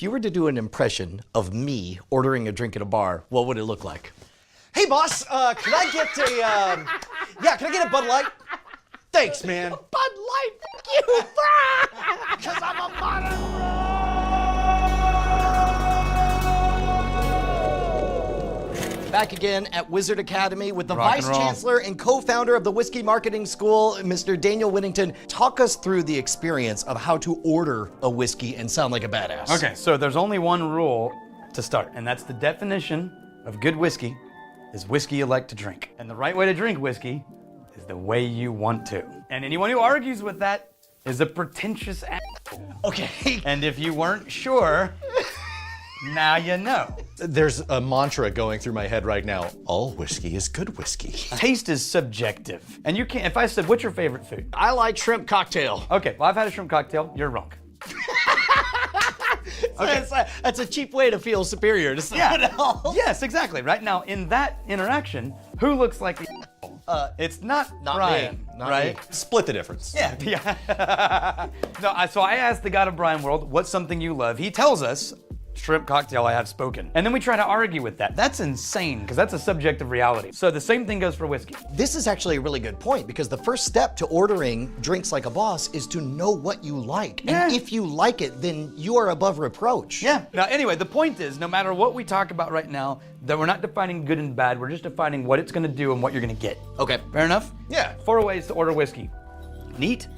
you were to do an impression of me ordering a drink at a bar, what would it look like? Hey, boss, can I get a, can I get a Bud Light? Thanks, man. Bud Light, fuck you, because I'm a modern. Back again at Wizard Academy with the Vice Chancellor and co-founder of the Whiskey Marketing School, Mr. Daniel Whittington. Talk us through the experience of how to order a whiskey and sound like a badass. Okay, so there's only one rule to start, and that's the definition of good whiskey is whiskey you like to drink. And the right way to drink whiskey is the way you want to. And anyone who argues with that is a pretentious asshole. Okay. And if you weren't sure, now you know. There's a mantra going through my head right now. All whiskey is good whiskey. Taste is subjective. And you can't, if I said, what's your favorite food? I like shrimp cocktail. Okay, well, I've had a shrimp cocktail. You're wrong. Okay. That's a cheap way to feel superior to someone else. Yes, exactly. Right now, in that interaction, who looks like the it's not Brian, me. Not right? me. Split the difference. Yeah. No, so I asked the God of Brian World, what's something you love? He tells us, shrimp cocktail, I have spoken. And then we try to argue with that. That's insane, because that's a subjective reality. So the same thing goes for whiskey. This is actually a really good point, because the first step to ordering drinks like a boss is to know what you like. Yeah. And if you like it, then you are above reproach. Yeah. Now, anyway, the point is, no matter what we talk about right now, that we're not defining good and bad, we're just defining what it's gonna do and what you're gonna get. Okay. Fair enough? Yeah. 4 ways to order whiskey. Neat,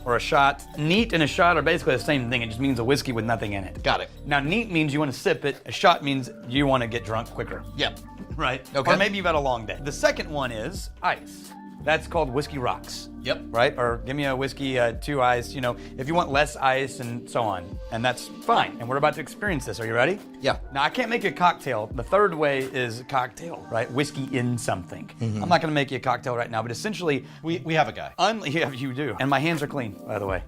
or a shot. Neat and a shot are basically the same thing. It just means a whiskey with nothing in it. Got it. Now, neat means you want to sip it. A shot means you want to get drunk quicker. Yep. Right? Okay. Or maybe you've had a long day. The second one is ice. That's called whiskey rocks. Yep. Right? Or give me a whiskey, 2 ice, you know, if you want less ice and so on. And that's fine. And we're about to experience this. Are you ready? Yeah. Now, I can't make you a cocktail. The third way is cocktail, right? Whiskey in something. Mm-hmm. I'm not going to make you a cocktail right now, but essentially, We have a guy. yeah, you do. And my hands are clean, by the way.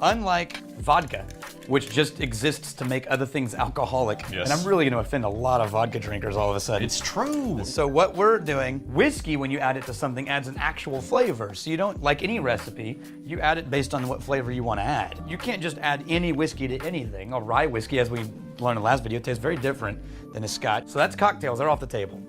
Unlike vodka, which just exists to make other things alcoholic. Yes. And I'm really going to offend a lot of vodka drinkers all of a sudden. It's true. So what we're doing, whiskey, when you add it to something, adds an actual flavor. So you don't, like any recipe, you add it based on what flavor you want to add. You can't just add any whiskey to anything. A rye whiskey, as we learned in the last video, tastes very different than a Scotch. So that's cocktails, they're off the table.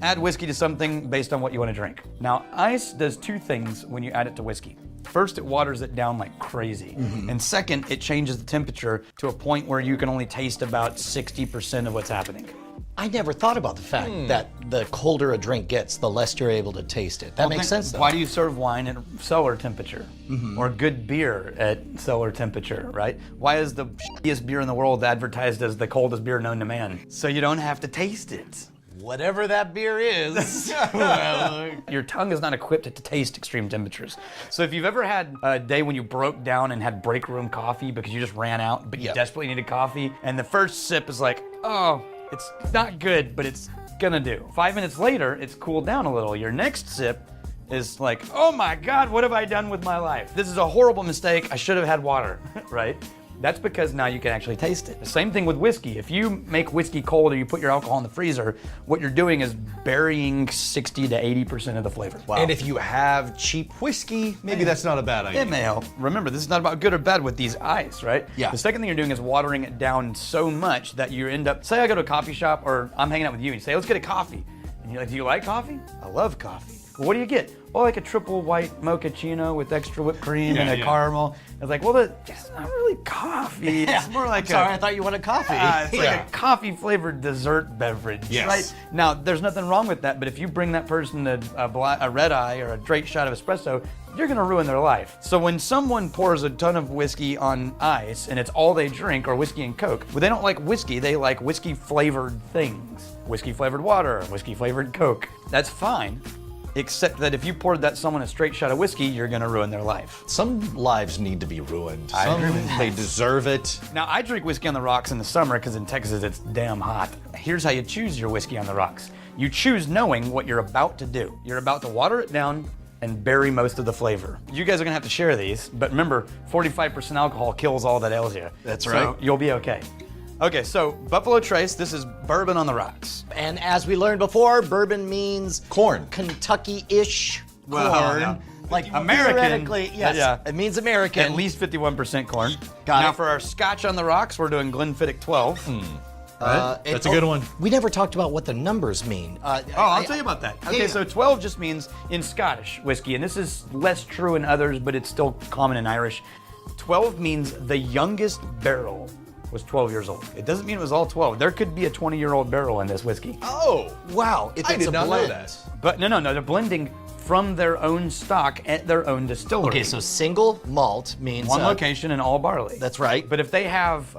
Add whiskey to something based on what you want to drink. Now, ice does 2 things when you add it to whiskey. First, it waters it down like crazy. And second, it changes the temperature to a point where you can only taste about 60% of what's happening. I never thought about the fact that the colder a drink gets, the less you're able to taste it. That makes sense, though. Why do you serve wine at cellar temperature? Or good beer at cellar temperature, right? Why is the shittiest beer in the world advertised as the coldest beer known to man? So you don't have to taste it. Whatever that beer is. Your tongue is not equipped to taste extreme temperatures. So if you've ever had a day when you broke down and had break room coffee because you just ran out, but you desperately needed coffee, and the first sip is like, oh, it's not good, but it's gonna do. 5 minutes later, it's cooled down a little. Your next sip is like, oh my God, what have I done with my life? This is a horrible mistake. I should have had water, right? That's because now you can actually taste it. The same thing with whiskey. If you make whiskey cold or you put your alcohol in the freezer, what you're doing is burying 60 to 80% of the flavor. Wow. And if you have cheap whiskey, maybe that's not a bad idea. It may help. Remember, this is not about good or bad with these ice, right? Yeah. The second thing you're doing is watering it down so much that you end up, say I go to a coffee shop or I'm hanging out with you and you say, let's get a coffee. And you're like, do you like coffee? I love coffee. Well, what do you get? Oh, like a triple white mochaccino with extra whipped cream and a caramel. It's like, well, it's not really coffee. It's more like Sorry, I thought you wanted coffee. It's like a coffee-flavored dessert beverage, right? Now, there's nothing wrong with that, but if you bring that person a red eye or a straight shot of espresso, you're gonna ruin their life. So when someone pours a ton of whiskey on ice and it's all they drink, or whiskey and Coke, well, they don't like whiskey, they like whiskey-flavored things. Whiskey-flavored water, whiskey-flavored Coke. That's fine. Except that if you poured someone a straight shot of whiskey, you're gonna ruin their life. Some lives need to be ruined. I agree with that. They deserve it. Now, I drink whiskey on the rocks in the summer because in Texas it's damn hot. Here's how you choose your whiskey on the rocks. You choose knowing what you're about to do. You're about to water it down and bury most of the flavor. You guys are gonna have to share these, but remember, 45% alcohol kills all that ails you. That's so right. You'll be okay. Okay, so Buffalo Trace, this is bourbon on the rocks. And as we learned before, bourbon means Corn. Kentucky-ish Well, corn. yeah. Like American. theoretically, yes. Yeah. It means American. At least 51% corn. Got now it. for our Scotch on the rocks, we're doing Glenfiddich 12. That's a good one. We never talked about what the numbers mean. I'll tell you about that. Okay, so 12 just means in Scottish whiskey, and this is less true in others, but it's still common in Irish. 12 means the youngest barrel was 12 years old. It doesn't mean it was all 12. There could be a 20-year-old barrel in this whiskey. Oh, Wow, if I it's did a not blend. know that. But no, they're blending from their own stock at their own distillery. Okay, so single malt means one location and all barley. That's right. But if they have,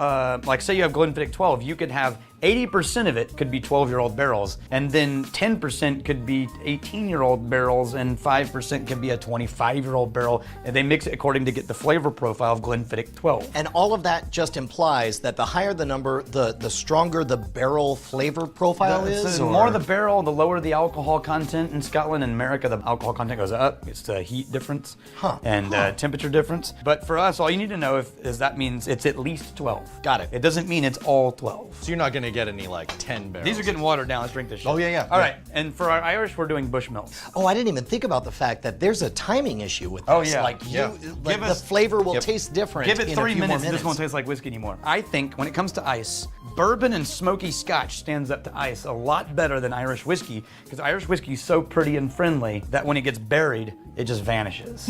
like say you have Glenfiddich 12, you could have 80% of it could be 12-year-old barrels, and then 10% could be 18-year-old barrels, and 5% could be a 25-year-old barrel, and they mix it according to get the flavor profile of Glenfiddich 12. And all of that just implies that the higher the number, the stronger the barrel flavor profile is? The more the barrel, the lower the alcohol content. In Scotland and America, the alcohol content goes up. It's the heat difference and temperature difference. But for us, all you need to know is that means it's at least 12. Got it. It doesn't mean it's all 12. So you're not gonna get any like 10 barrels. These are getting watered down. Let's drink this shit. Oh, yeah. All right, and for our Irish, we're doing Bushmills. Oh, I didn't even think about the fact that there's a timing issue with this. Oh, yeah. Like, Yeah. like Give the us- flavor will taste different. Give it in 3 a few minutes, more and this won't taste like whiskey anymore. I think when it comes to ice, bourbon and smoky Scotch stands up to ice a lot better than Irish whiskey, because Irish whiskey is so pretty and friendly that when it gets buried, it just vanishes.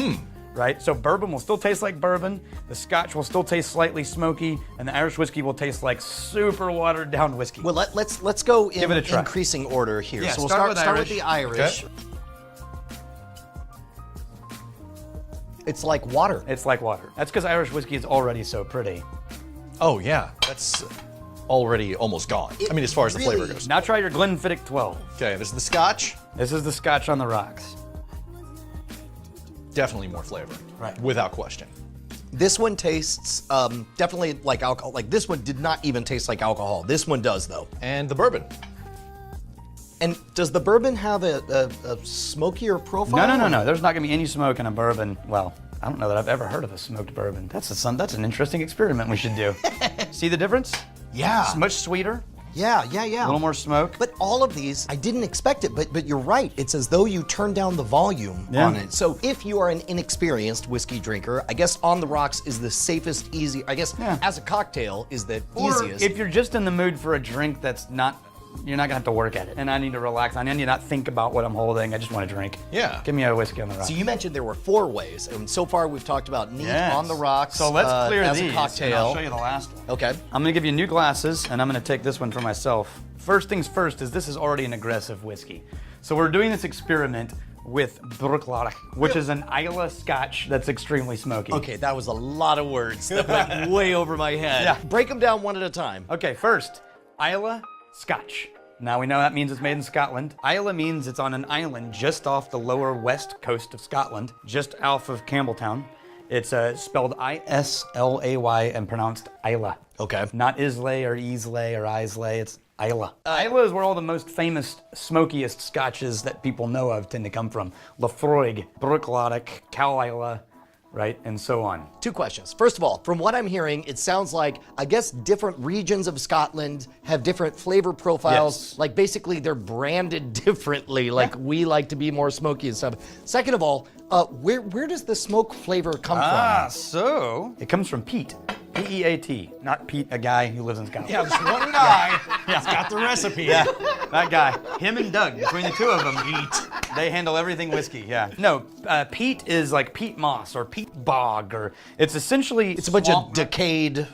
Right? So bourbon will still taste like bourbon, the Scotch will still taste slightly smoky, and the Irish whiskey will taste like super watered down whiskey. Well, let's go in Give it a try. increasing order here. Yeah, so we'll start start with with Irish. the Irish. It's like water. It's like water. That's because Irish whiskey is already so pretty. Oh yeah, that's already almost gone. I mean, as far as the really- flavor goes. Now try your Glenfiddich 12. Okay, this is the Scotch. This is the Scotch on the rocks. Definitely more flavor. Right. Without question. This one tastes definitely like alcohol. Like this one did not even taste like alcohol. This one does though. And the bourbon. And does the bourbon have a smokier profile? No. There's not gonna be any smoke in a bourbon. Well, I don't know that I've ever heard of a smoked bourbon. That's an interesting experiment we should do. See the difference? Yeah. It's much sweeter, Yeah. a little more smoke. But all of these, I didn't expect it, but you're right. It's as though you turn down the volume on it. So if you are an inexperienced whiskey drinker, I guess On the Rocks is the safest, easy. I guess as a cocktail is the Or easiest. if you're just in the mood for a drink that's not, you're not gonna have to work at it. And I need to relax. I need to not think about what I'm holding. I just want to drink. Yeah. Give me a whiskey on the rocks. So you mentioned there were 4 ways, and so far we've talked about neat Yes. On the Rocks. So let's clear as these. a And cocktail. I'll show you the last one. Okay. I'm gonna give you new glasses, and I'm gonna take this one for myself. First things first is this is already an aggressive whiskey. So we're doing this experiment with Bruichladdich, which is an Islay Scotch that's extremely smoky. Okay, that was a lot of words that went way over my head. Yeah. Break them down one at a time. Okay, first, Islay Scotch. Now we know that means it's made in Scotland. Islay means it's on an island just off the lower west coast of Scotland, just off of Campbelltown. It's spelled Islay and pronounced Islay. Okay. Not Islay or Easley or Islay, it's Islay. Islay is where all the most famous, smokiest scotches that people know of tend to come from. Laphroaig, Bruichladdich, Cal Islay, right, and so on. 2 questions. First of all, from what I'm hearing, it sounds like, I guess, different regions of Scotland have different flavor profiles. Yes. Like, basically, they're branded differently. Like, we like to be more smoky and stuff. Second of all, where does the smoke flavor come from? So it comes from peat. P-E-A-T, not Pete, a guy who lives in Scotland. Yeah, this one guy has got the recipe. Yeah, that guy. Him and Doug, between the two of them, they handle everything whiskey, yeah. No, peat is like peat moss or peat bog, or it's essentially... It's a bunch of decayed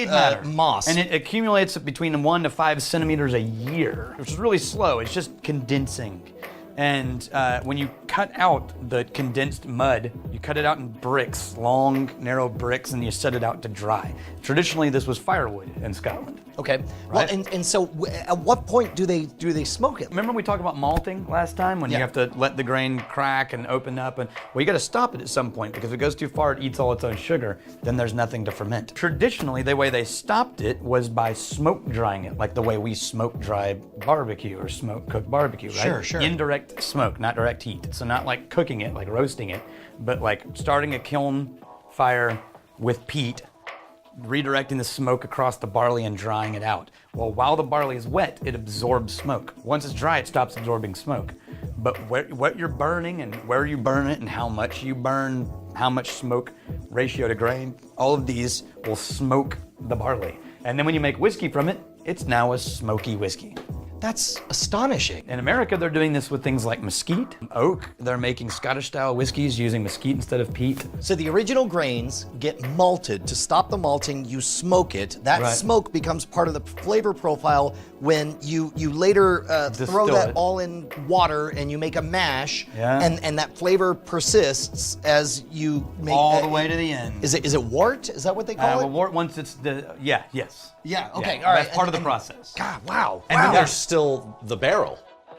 matter. moss. And it accumulates between 1 to 5 centimeters a year, which is really slow. It's just condensing. And when you cut out the condensed mud, you cut it out in bricks, long, narrow bricks, and you set it out to dry. Traditionally, this was firewood in Scotland. Okay. Right. Well, and so at what point do they smoke it? Remember we talked about malting last time when you Yeah. have to let the grain crack and open up, and well, you got to stop it at some point because if it goes too far, it eats all its own sugar. Then there's nothing to ferment. Traditionally, the way they stopped it was by smoke drying it, like the way we smoke dry barbecue or smoke cook barbecue, right? Sure, sure. Indirect smoke, not direct heat. So not like cooking it, like roasting it, but like starting a kiln fire with peat, redirecting the smoke across the barley and drying it out. Well, while the barley is wet, it absorbs smoke. Once it's dry, it stops absorbing smoke. But what you're burning and where you burn it and how much you burn, how much smoke ratio to grain, all of these will smoke the barley. And then when you make whiskey from it, it's now a smoky whiskey. That's astonishing. In America, they're doing this with things like mesquite, oak. They're making Scottish-style whiskeys using mesquite instead of peat. So the original grains get malted. To stop the malting, you smoke it. That Right. smoke becomes part of the flavor profile when you later throw Distill that it. all in water and you make a mash, Yeah. and that flavor persists as you make All the way to the end. Is it wort? Is that what they call it? Well, once it's yes. Yeah. Okay. Yeah, All right. That's part of the And- process. God. Wow. And then there's still the barrel.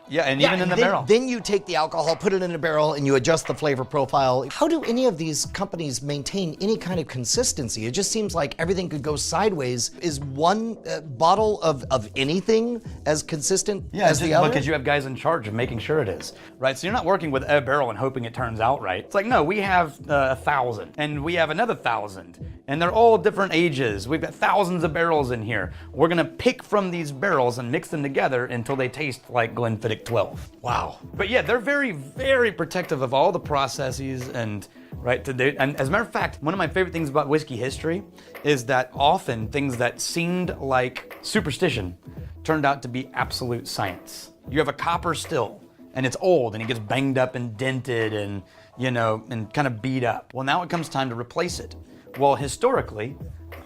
Yeah, and Yeah, even in and the then, barrel. Then you take the alcohol, put it in a barrel, and you adjust the flavor profile. How do any of these companies maintain any kind of consistency? It just seems like everything could go sideways. Is one bottle of anything as consistent as the other? because you have guys in charge of making sure it is, right? So you're not working with a barrel and hoping it turns out right. It's like, no, we have 1,000, and we have another 1,000, and they're all different ages. We've got thousands of barrels in here. We're gonna pick from these barrels and mix them together until they taste like Glenfiddich 12. Wow. But yeah, they're very, very protective of all the processes and and as a matter of fact, one of my favorite things about whiskey history is that often things that seemed like superstition turned out to be absolute science. You have a copper still and it's old and it gets banged up and dented and, and kind of beat up. Well, now it comes time to replace it. Well, historically,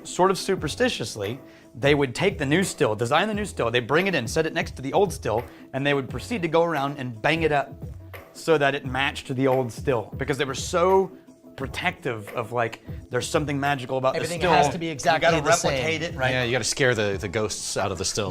sort of superstitiously, they would take the new still, design the new still, they bring it in, set it next to the old still, and they would proceed to go around and bang it up so that it matched the old still, because they were so protective of there's something magical about Everything the still. has to be exactly you gotta the same. replicate it, right? Yeah, you got to scare the ghosts out of the still.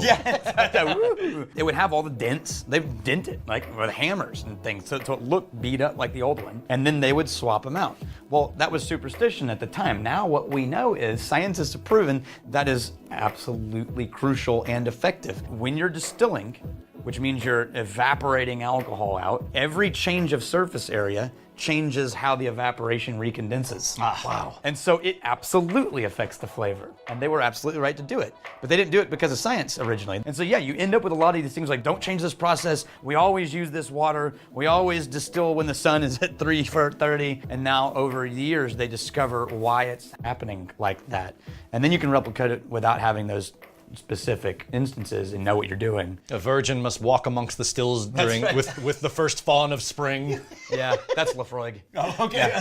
It would have all the dents. They would dent it with hammers and things so it looked beat up like the old one. And then they would swap them out. Well, that was superstition at the time. Now what we know is scientists have proven that is absolutely crucial and effective. When you're distilling, which means you're evaporating alcohol out, every change of surface area changes how the evaporation recondenses. Wow. And so it absolutely affects the flavor. And they were absolutely right to do it. But they didn't do it because of science originally. And so yeah, you end up with a lot of these things like, don't change this process. We always use this water. We always distill when the sun is at 3:30. And now over years, they discover why it's happening like that. And then you can replicate it without having those specific instances and know what you're doing. A virgin must walk amongst the stills during with the first fawn of spring. Yeah, that's Lafroig. Oh, okay.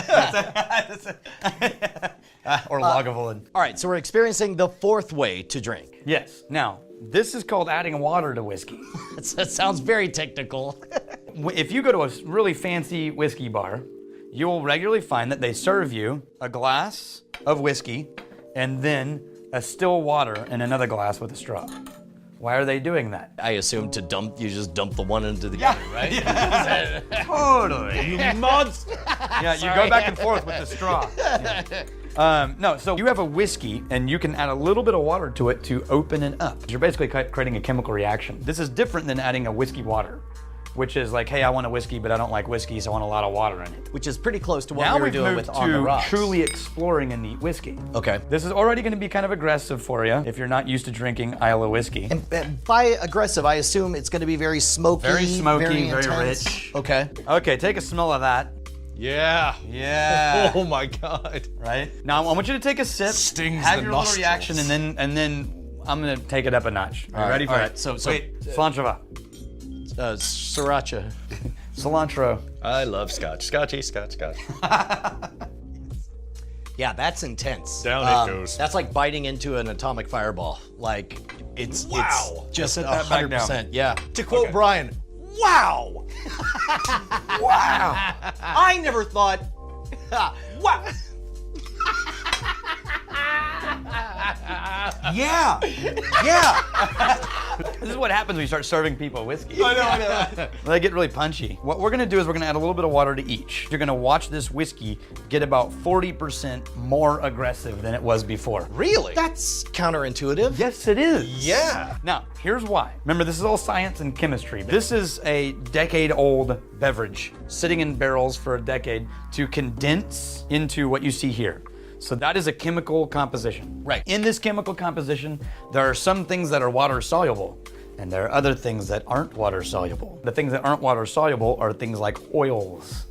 Or Lagavulin. All right, so we're experiencing the fourth way to drink. Yes. Now, this is called adding water to whiskey. That sounds very technical. If you go to a really fancy whiskey bar, you will regularly find that they serve you a glass of whiskey and then a still water in another glass with a straw. Why are they doing that? I assume you just dump the one into the other, right? Totally. You monster! Yeah, you go back and forth with the straw. Yeah. No, so you have a whiskey and you can add a little bit of water to it to open it up. You're basically creating a chemical reaction. This is different than adding a whiskey water, which is like, hey, I want a whiskey, but I don't like whiskey, so I want a lot of water in it. Which is pretty close to what Now we were we've doing moved with On the to Rocks. truly exploring a neat whiskey. Okay. This is already going to be kind of aggressive for you if you're not used to drinking Islay whiskey. And by aggressive, I assume it's going to be very smoky. Very smoky, very intense. rich. Okay. Okay, take a smell of that. Yeah. Yeah. Oh my God. Right? Now I want you to take a sip. Stings have the your little nostrils. reaction, and then I'm gonna take it up a notch. Are you ready for all it? right, so- Wait, cilantro. Sriracha. Cilantro. I love scotch. Scotch. Yeah, that's intense. Down it goes. That's like biting into an atomic fireball. Like, it's just Set that back 100%. Yeah. To quote Brian, wow! Wow. I never thought, wow! Yeah, yeah. This is what happens when you start serving people whiskey. I know. They get really punchy. What we're gonna do is we're gonna add a little bit of water to each. You're gonna watch this whiskey get about 40% more aggressive than it was before. Really? That's counterintuitive. Yes, it is. Yeah. Now, here's why. Remember, this is all science and chemistry. This is a decade-old beverage sitting in barrels for a decade to condense into what you see here. So that is a chemical composition. Right. In this chemical composition, there are some things that are water soluble. And there are other things that aren't water soluble. The things that aren't water soluble are things like oils,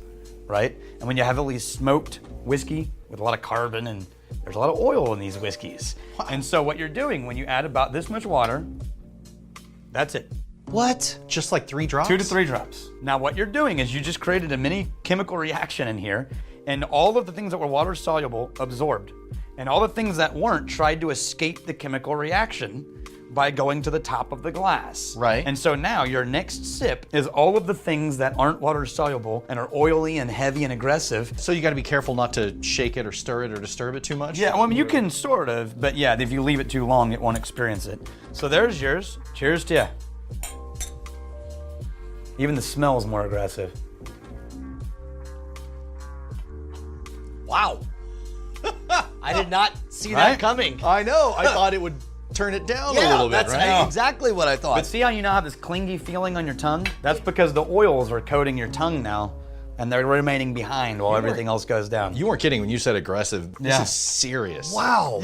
right? And when you heavily smoked whiskey with a lot of carbon, and there's a lot of oil in these whiskeys. Wow. And so what you're doing when you add about this much water, that's it. What? Just like 3 drops? 2 to 3 drops. Now what you're doing is you just created a mini chemical reaction in here, and all of the things that were water soluble absorbed. And all the things that weren't tried to escape the chemical reaction by going to the top of the glass. Right. And so now your next sip is all of the things that aren't water soluble and are oily and heavy and aggressive. So you got to be careful not to shake it or stir it or disturb it too much? Yeah, well, I mean, you can sort of, but yeah, if you leave it too long, it won't experience it. So there's yours. Cheers to you. Even the smell is more aggressive. Wow. I did not see Right? that coming. I know. I thought it would turn it down a little bit, that's right? exactly what I thought. But see how you now have this clingy feeling on your tongue? That's because the oils are coating your tongue now, and they're remaining behind while everything else goes down. You weren't kidding when you said aggressive. This Yeah. is serious. Wow.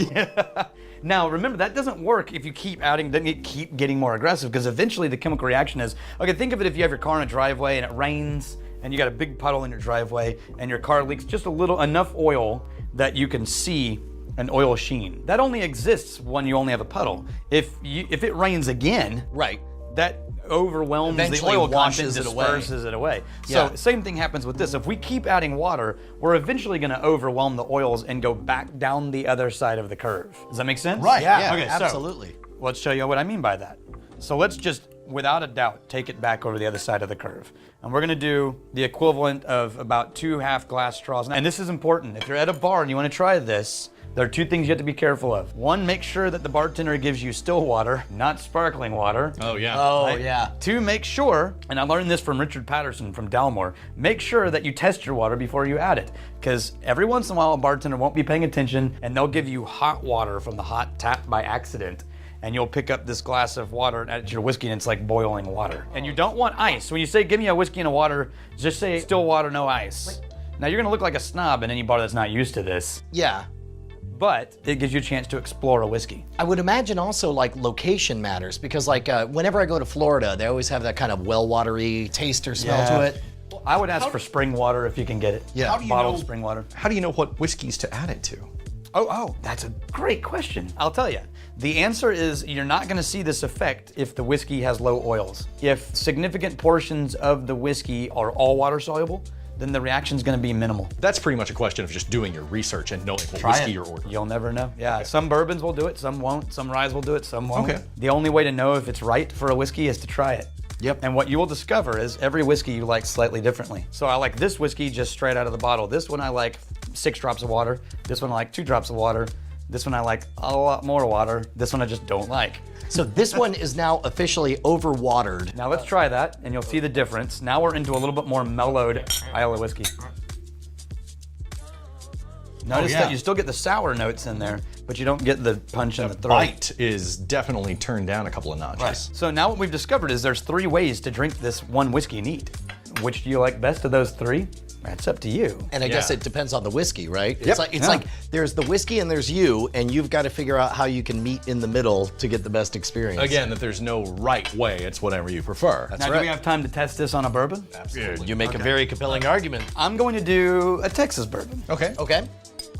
Now, remember, that doesn't work if you keep adding, then you keep getting more aggressive, because eventually the chemical reaction is, okay, think of it if you have your car in a driveway and it rains, and you got a big puddle in your driveway, and your car leaks just enough oil that you can see an oil sheen. That only exists when you only have a puddle. If it rains again, Right. that overwhelms Eventually the oil washes content, it away. disperses it away. So Yeah. same thing happens with this. If we keep adding water, we're eventually going to overwhelm the oils and go back down the other side of the curve. Does that make sense? Right. Yeah, Okay, so absolutely. let's show you what I mean by that. So let's just, without a doubt, take it back over the other side of the curve. And we're gonna do the equivalent of about 2 half-glass straws. And this is important. If you're at a bar and you wanna try this, there are 2 things you have to be careful of. 1, make sure that the bartender gives you still water, not sparkling water. Oh, yeah. Oh, yeah. 2, make sure, and I learned this from Richard Patterson from Dalmore, make sure that you test your water before you add it. Because every once in a while, a bartender won't be paying attention and they'll give you hot water from the hot tap by accident. And you'll pick up this glass of water and add it to your whiskey, and it's like boiling water. And you don't want ice. When you say, give me a whiskey and a water, just say still water, no ice. Now you're gonna look like a snob in any bar that's not used to this, Yeah. but it gives you a chance to explore a whiskey. I would imagine also like location matters because like whenever I go to Florida, they always have that kind of well-watery taste or smell to it. I would ask for spring water if you can get it. Yeah. How do you Bottled know- spring water. How do you know what whiskeys to add it to? Oh, that's a great question. I'll tell you. The answer is you're not gonna see this effect if the whiskey has low oils. If significant portions of the whiskey are all water soluble, then the reaction's gonna be minimal. That's pretty much a question of just doing your research and knowing what whiskey you're ordering. You'll never know. Yeah, some bourbons will do it, some won't. Some ryes will do it, some won't. Okay. The only way to know if it's right for a whiskey is to try it. Yep. And what you will discover is every whiskey you like slightly differently. So I like this whiskey just straight out of the bottle. This one I like 6 drops of water. This one I like 2 drops of water. This one I like a lot more water. This one I just don't like. So this one is now officially overwatered. Now let's try that and you'll see the difference. Now we're into a little bit more mellowed Islay whiskey. Notice yeah. that you still get the sour notes in there, but you don't get the punch in the throat. Bite is definitely turned down a couple of notches. So now what we've discovered is there's 3 ways to drink this one whiskey neat. Which do you like best of those 3? That's up to you. And I guess Yeah. it depends on the whiskey, right? Yep. It's like there's the whiskey and there's you, and you've got to figure out how you can meet in the middle to get the best experience. Again, that there's no right way, it's whatever you prefer. That's Now do we have time to test this on a bourbon? You make a very compelling argument. I'm going to do a Texas bourbon. Okay. Okay.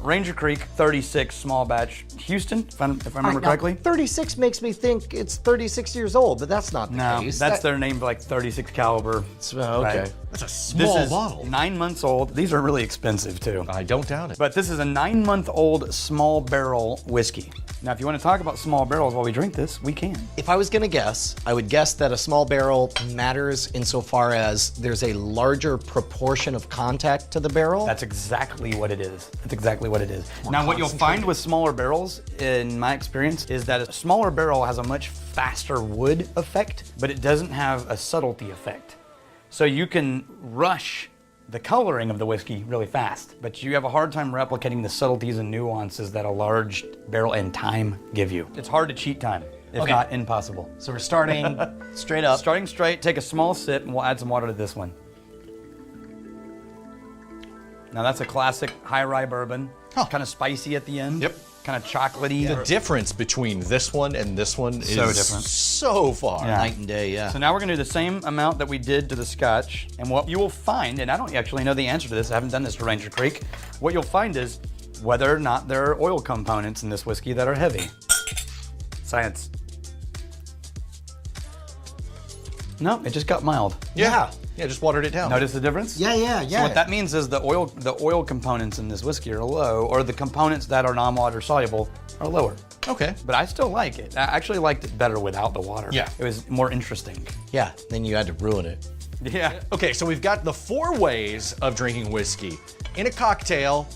Ranger Creek 36 small batch. Houston, if I remember correctly. 36 makes me think it's 36 years old, but that's not the No, case. that's their name for like 36 caliber. Okay. Right. That's a This small is bottle. 9 months old. These are really expensive too. I don't doubt it. But this is a 9-month-old small barrel whiskey. Now, if you want to talk about small barrels while we drink this, we can. If I was going to guess, I would guess that a small barrel matters insofar as there's a larger proportion of contact to the barrel. That's exactly what it is. That's exactly what it is. Now, what you'll find with smaller barrels, in my experience, is that a smaller barrel has a much faster wood effect, but it doesn't have a subtlety effect. So you can rush the coloring of the whiskey really fast, but you have a hard time replicating the subtleties and nuances that a large barrel and time give you. It's hard to cheat time, if Okay. not impossible. So we're starting straight up. Starting straight, take a small sip, and we'll add some water to this one. Now that's a classic high rye bourbon, kind of spicy at the end. Yep. kind of chocolatey. The difference between this one and this one is So different. so far. Yeah. Night and day, yeah. So now we're gonna do the same amount that we did to the Scotch, and what you will find, and I don't actually know the answer to this, I haven't done this to Ranger Creek, what you'll find is whether or not there are oil components in this whiskey that are heavy. Science. No, it just got mild. Yeah. Yeah, just watered it down. Notice the difference? Yeah, yeah, So what that means is the oil components in this whiskey are low, or the components that are non-water soluble are lower. Okay. But I still like it. I actually liked it better without the water. Yeah. It was more interesting. Yeah, then you had to ruin it. Yeah. Okay, so we've got the 4 ways of drinking whiskey. In a cocktail,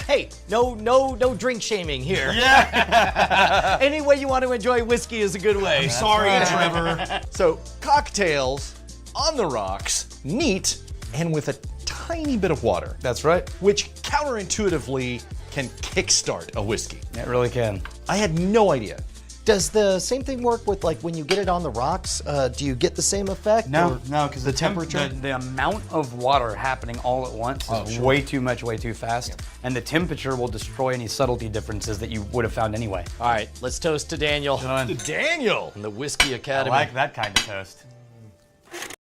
Hey, no drink shaming here. Yeah. Any way you want to enjoy whiskey is a good way. sorry, Trevor. So cocktails on the rocks, neat, and with a tiny bit of water, That's right. which counterintuitively can kickstart a whiskey. It really can. I had no idea. Does the same thing work with like when you get it on the rocks? Do you get the same effect? No, or because the temperature. the amount of water happening all at once is way too much, way too fast, and the temperature will destroy any subtlety differences that you would have found anyway. All right, let's toast to Daniel Done. Daniel! and the Whiskey I Academy. like that kind of toast.